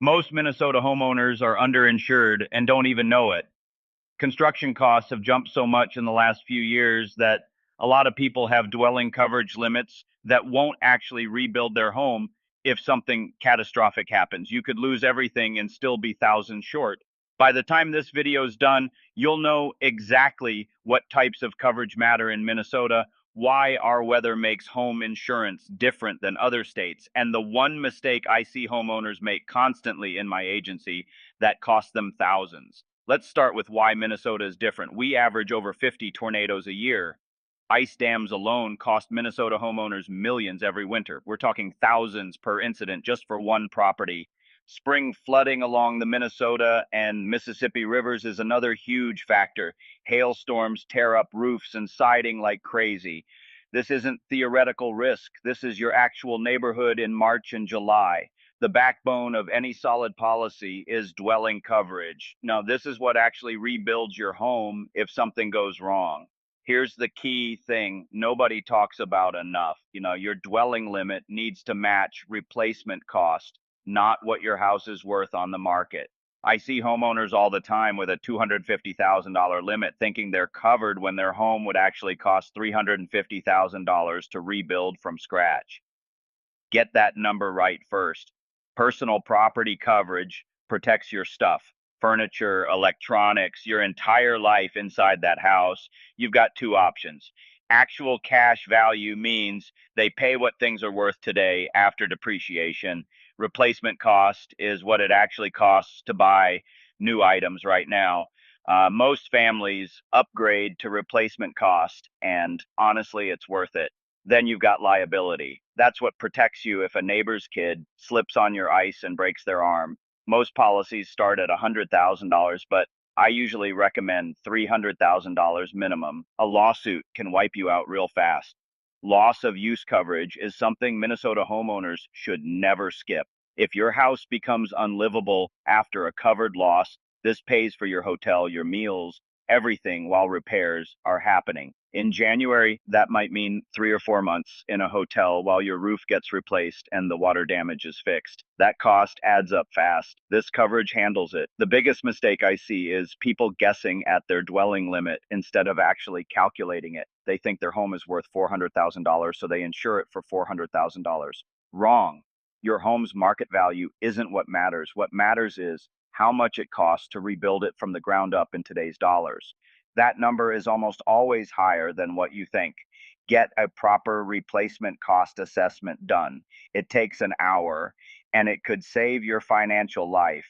Most Minnesota homeowners are underinsured and don't even know it. Construction costs have jumped so much in the last few years that a lot of people have dwelling coverage limits that won't actually rebuild their home if something catastrophic happens. You could lose everything and still be thousands short. By the time this video is done, you'll know exactly what types of coverage matter in Minnesota, why our weather makes home insurance different than other states, and the one mistake I see homeowners make constantly in my agency that costs them thousands. Let's start with why Minnesota is different. We average over 50 tornadoes a year. Ice dams alone cost Minnesota homeowners millions every winter. We're talking thousands per incident just for one property. Spring flooding along the Minnesota and Mississippi rivers is another huge factor. Hailstorms tear up roofs and siding like crazy. This isn't theoretical risk. This is your actual neighborhood in March and July. The backbone of any solid policy is dwelling coverage. Now, this is what actually rebuilds your home if something goes wrong. Here's the key thing nobody talks about enough. Your dwelling limit needs to match replacement cost, not what your house is worth on the market. I see homeowners all the time with a $250,000 limit thinking they're covered when their home would actually cost $350,000 to rebuild from scratch. Get that number right first. Personal property coverage protects your stuff, furniture, electronics, your entire life inside that house. You've got two options. Actual cash value means they pay what things are worth today after depreciation. Replacement cost is what it actually costs to buy new items right now. Most families upgrade to replacement cost, and honestly, it's worth it. Then you've got liability. That's what protects you if a neighbor's kid slips on your ice and breaks their arm. Most policies start at $100,000, but I usually recommend $300,000 minimum. A lawsuit can wipe you out real fast. Loss of use coverage is something Minnesota homeowners should never skip. If your house becomes unlivable after a covered loss, this pays for your hotel, your meals, everything while repairs are happening. In January, that might mean 3 or 4 months in a hotel while your roof gets replaced and the water damage is fixed. That cost adds up fast. This coverage handles it. The biggest mistake I see is people guessing at their dwelling limit instead of actually calculating it. They think their home is worth $400,000, so they insure it for $400,000. Wrong. Your home's market value isn't what matters. What matters is how much it costs to rebuild it from the ground up in today's dollars. That number is almost always higher than what you think. Get a proper replacement cost assessment done. It takes an hour and it could save your financial life.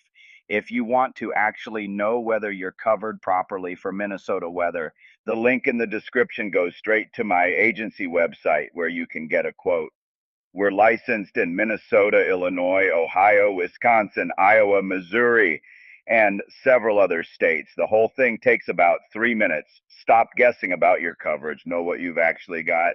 If you want to actually know whether you're covered properly for Minnesota weather, the link in the description goes straight to my agency website where you can get a quote. We're licensed in Minnesota, Illinois, Ohio, Wisconsin, Iowa, Missouri, and several other states. The whole thing takes about 3 minutes. Stop guessing about your coverage. Know what you've actually got.